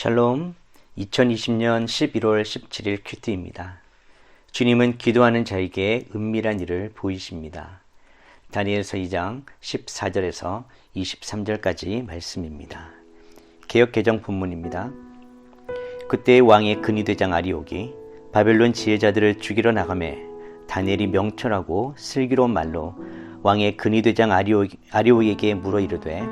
샬롬, 2020년 11월 17일 큐티입니다. 주님은 기도하는 자에게 은밀한 일을 보이십니다. 다니엘서 2장 14절에서 23절까지 말씀입니다. 개역개정 본문입니다. 그때 왕의 근위대장 아리옥이 바벨론 지혜자들을 죽이러 나가매 다니엘이 명철하고 슬기로운 말로 왕의 근위대장 아리옥에게 물어 이르되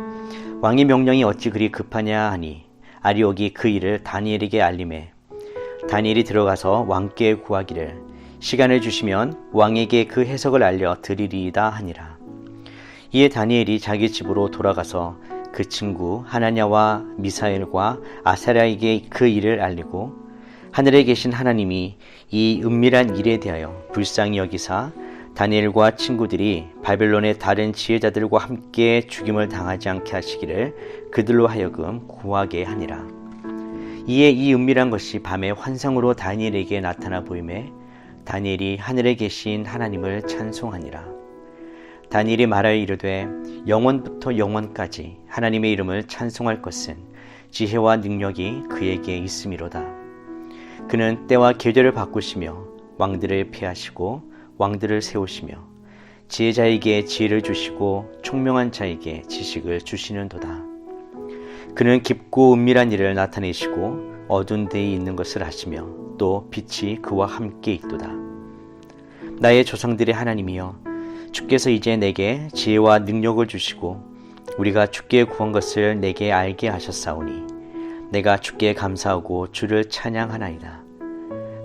왕의 명령이 어찌 그리 급하냐 하니 아리옥이 그 일을 다니엘에게 알림해 다니엘이 들어가서 왕께 구하기를 시간을 주시면 왕에게 그 해석을 알려 드리리이다 하니라. 이에 다니엘이 자기 집으로 돌아가서 그 친구 하나냐와 미사엘과 아사랴에게 그 일을 알리고 하늘에 계신 하나님이 이 은밀한 일에 대하여 불쌍히 여기사 다니엘과 친구들이 바벨론의 다른 지혜자들과 함께 죽임을 당하지 않게 하시기를 그들로 하여금 구하게 하니라. 이에 이 은밀한 것이 밤에 환상으로 다니엘에게 나타나 보이매 다니엘이 하늘에 계신 하나님을 찬송하니라. 다니엘이 말하여 이르되 영원부터 영원까지 하나님의 이름을 찬송할 것은 지혜와 능력이 그에게 있음이로다. 그는 때와 계절을 바꾸시며 왕들을 폐하시고 왕들을 세우시며 지혜자에게 지혜를 주시고 총명한 자에게 지식을 주시는도다. 그는 깊고 은밀한 일을 나타내시고 어두운 데에 있는 것을 아시며 또 빛이 그와 함께 있도다. 나의 조상들의 하나님이여, 주께서 이제 내게 지혜와 능력을 주시고 우리가 주께 구한 것을 내게 알게 하셨사오니 내가 주께 감사하고 주를 찬양하나이다.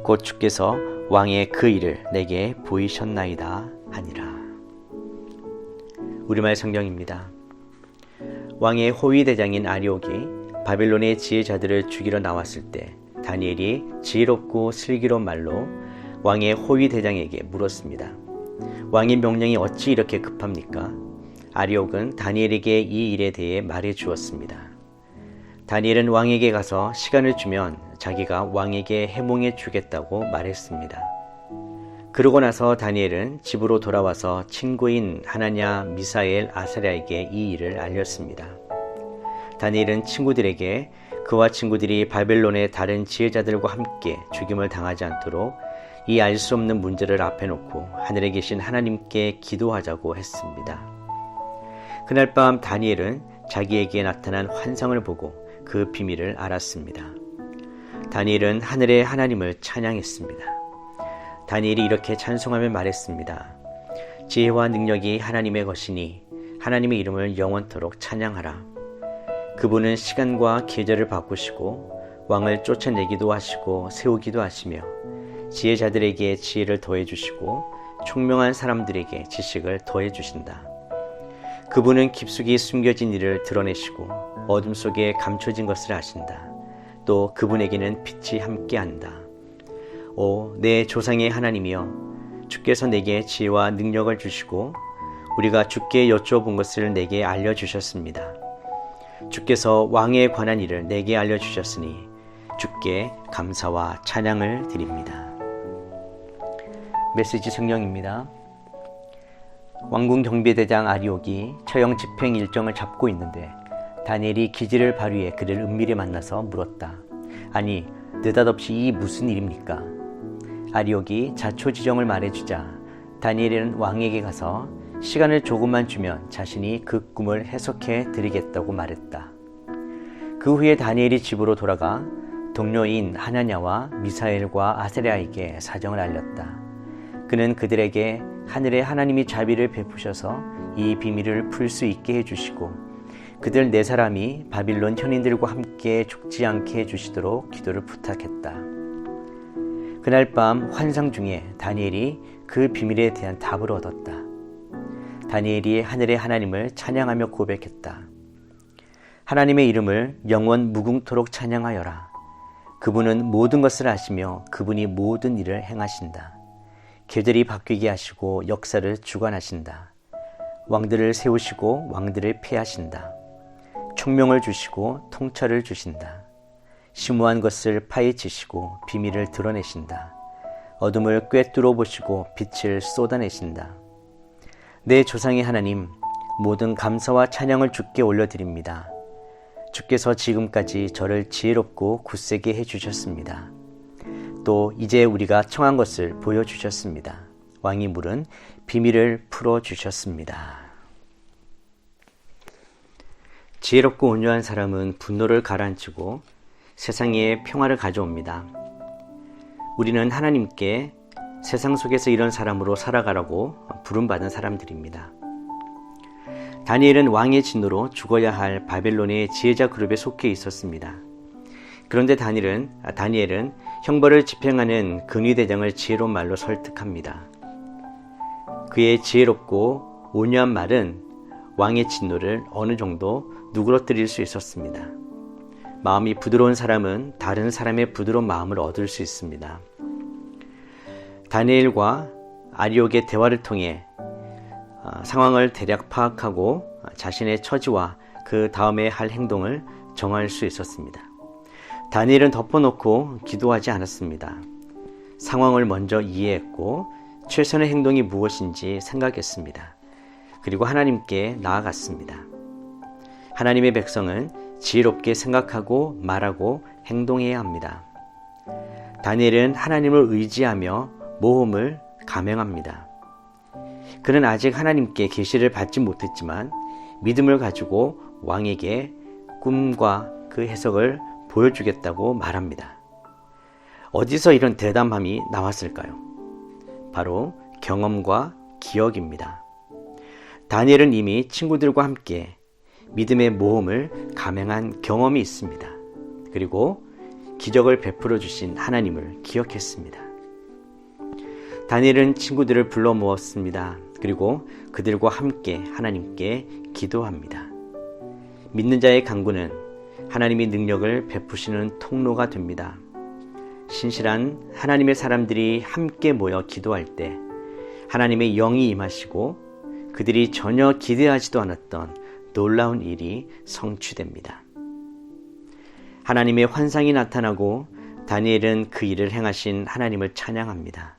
곧 주께서 왕의 그 일을 내게 보이셨나이다 하니라. 우리말 성경입니다. 왕의 호위대장인 아리옥이 바벨론의 지혜자들을 죽이러 나왔을 때 다니엘이 지혜롭고 슬기로운 말로 왕의 호위대장에게 물었습니다. 왕의 명령이 어찌 이렇게 급합니까? 아리옥은 다니엘에게 이 일에 대해 말해 주었습니다. 다니엘은 왕에게 가서 시간을 주면 자기가 왕에게 해몽해 주겠다고 말했습니다. 그러고 나서 다니엘은 집으로 돌아와서 친구인 하나냐, 미사엘, 아사랴에게 이 일을 알렸습니다. 다니엘은 친구들에게 그와 친구들이 바벨론의 다른 지혜자들과 함께 죽임을 당하지 않도록 이 알 수 없는 문제를 앞에 놓고 하늘에 계신 하나님께 기도하자고 했습니다. 그날 밤 다니엘은 자기에게 나타난 환상을 보고 그 비밀을 알았습니다. 다니엘은 하늘의 하나님을 찬양했습니다. 다니엘이 이렇게 찬송하며 말했습니다. 지혜와 능력이 하나님의 것이니 하나님의 이름을 영원토록 찬양하라. 그분은 시간과 계절을 바꾸시고 왕을 쫓아내기도 하시고 세우기도 하시며 지혜자들에게 지혜를 더해 주시고 총명한 사람들에게 지식을 더해 주신다. 그분은 깊숙이 숨겨진 일을 드러내시고 어둠 속에 감춰진 것을 아신다. 또 그분에게는 빛이 함께한다. 오, 내 조상의 하나님이여, 주께서 내게 지혜와 능력을 주시고 우리가 주께 여쭤본 것을 내게 알려주셨습니다. 주께서 왕에 관한 일을 내게 알려주셨으니 주께 감사와 찬양을 드립니다. 메시지 성경입니다. 왕궁 경비대장 아리옥이 처형 집행 일정을 잡고 있는데 다니엘이 기지를 발휘해 그를 은밀히 만나서 물었다. 아니, 느닷없이 이 무슨 일입니까? 아리옥이 자초지정을 말해주자 다니엘은 왕에게 가서 시간을 조금만 주면 자신이 그 꿈을 해석해 드리겠다고 말했다. 그 후에 다니엘이 집으로 돌아가 동료인 하나냐와 미사엘과 아사랴에게 사정을 알렸다. 그는 그들에게 하늘의 하나님이 자비를 베푸셔서 이 비밀을 풀 수 있게 해주시고 그들 네 사람이 바빌론 현인들과 함께 죽지 않게 해주시도록 기도를 부탁했다. 그날 밤 환상 중에 다니엘이 그 비밀에 대한 답을 얻었다. 다니엘이 하늘의 하나님을 찬양하며 고백했다. 하나님의 이름을 영원 무궁토록 찬양하여라. 그분은 모든 것을 아시며 그분이 모든 일을 행하신다. 계절이 바뀌게 하시고 역사를 주관하신다. 왕들을 세우시고 왕들을 폐하신다. 총명을 주시고 통찰을 주신다. 심오한 것을 파헤치시고 비밀을 드러내신다. 어둠을 꿰뚫어 보시고 빛을 쏟아내신다. 내 조상의 하나님, 모든 감사와 찬양을 주께 올려드립니다. 주께서 지금까지 저를 지혜롭고 굳세게 해주셨습니다. 또 이제 우리가 청한 것을 보여주셨습니다. 왕이 물은 비밀을 풀어주셨습니다. 지혜롭고 온유한 사람은 분노를 가라앉히고 세상에 평화를 가져옵니다. 우리는 하나님께 세상 속에서 이런 사람으로 살아가라고 부름받은 사람들입니다. 다니엘은 왕의 진노로 죽어야 할 바벨론의 지혜자 그룹에 속해 있었습니다. 그런데 다니엘은 형벌을 집행하는 근위대장을 지혜로운 말로 설득합니다. 그의 지혜롭고 온유한 말은 왕의 진노를 어느 정도 누그러뜨릴 수 있었습니다. 마음이 부드러운 사람은 다른 사람의 부드러운 마음을 얻을 수 있습니다. 다니엘과 아리옥의 대화를 통해 상황을 대략 파악하고 자신의 처지와 그 다음에 할 행동을 정할 수 있었습니다. 다니엘은 덮어놓고 기도하지 않았습니다. 상황을 먼저 이해했고 최선의 행동이 무엇인지 생각했습니다. 그리고 하나님께 나아갔습니다. 하나님의 백성은 지혜롭게 생각하고 말하고 행동해야 합니다. 다니엘은 하나님을 의지하며 모험을 감행합니다. 그는 아직 하나님께 계시를 받지 못했지만 믿음을 가지고 왕에게 꿈과 그 해석을 보여주겠다고 말합니다. 어디서 이런 대담함이 나왔을까요? 바로 경험과 기억입니다. 다니엘은 이미 친구들과 함께 믿음의 모험을 감행한 경험이 있습니다. 그리고 기적을 베풀어 주신 하나님을 기억했습니다. 다니엘은 친구들을 불러 모았습니다. 그리고 그들과 함께 하나님께 기도합니다. 믿는 자의 강구는 하나님의 능력을 베푸시는 통로가 됩니다. 신실한 하나님의 사람들이 함께 모여 기도할 때 하나님의 영이 임하시고 그들이 전혀 기대하지도 않았던 놀라운 일이 성취됩니다. 하나님의 환상이 나타나고 다니엘은 그 일을 행하신 하나님을 찬양합니다.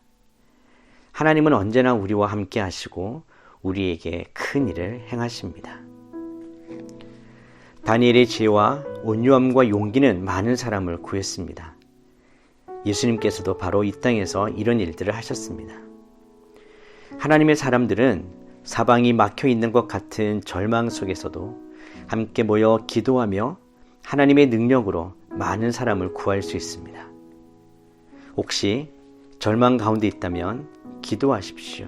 하나님은 언제나 우리와 함께 하시고 우리에게 큰 일을 행하십니다. 다니엘의 지혜와 온유함과 용기는 많은 사람을 구했습니다. 예수님께서도 바로 이 땅에서 이런 일들을 하셨습니다. 하나님의 사람들은 사방이 막혀 있는 것 같은 절망 속에서도 함께 모여 기도하며 하나님의 능력으로 많은 사람을 구할 수 있습니다. 혹시 절망 가운데 있다면 기도하십시오.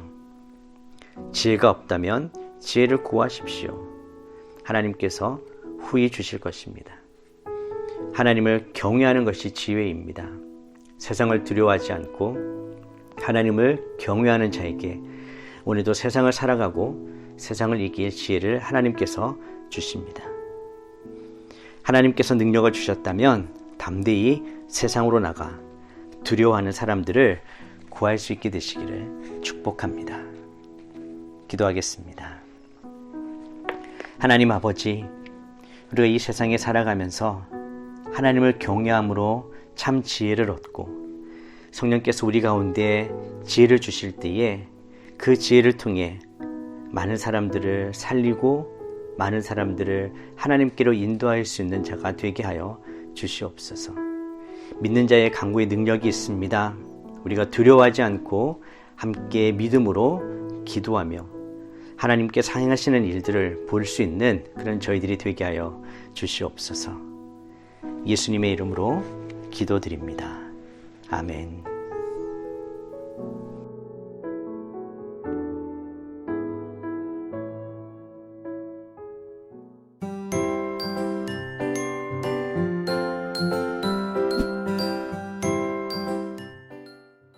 지혜가 없다면 지혜를 구하십시오. 하나님께서 후히 주실 것입니다. 하나님을 경외하는 것이 지혜입니다. 세상을 두려워하지 않고 하나님을 경외하는 자에게 오늘도 세상을 살아가고 세상을 이길 지혜를 하나님께서 주십니다. 하나님께서 능력을 주셨다면 담대히 세상으로 나가 두려워하는 사람들을 구할 수 있게 되시기를 축복합니다. 기도하겠습니다. 하나님 아버지, 우리가 이 세상에 살아가면서 하나님을 경외함으로 참 지혜를 얻고 성령께서 우리 가운데 지혜를 주실 때에 그 지혜를 통해 많은 사람들을 살리고 많은 사람들을 하나님께로 인도할 수 있는 자가 되게 하여 주시옵소서. 믿는 자의 강구의 능력이 있습니다. 우리가 두려워하지 않고 함께 믿음으로 기도하며 하나님께 상행하시는 일들을 볼 수 있는 그런 저희들이 되게 하여 주시옵소서. 예수님의 이름으로 기도드립니다. 아멘.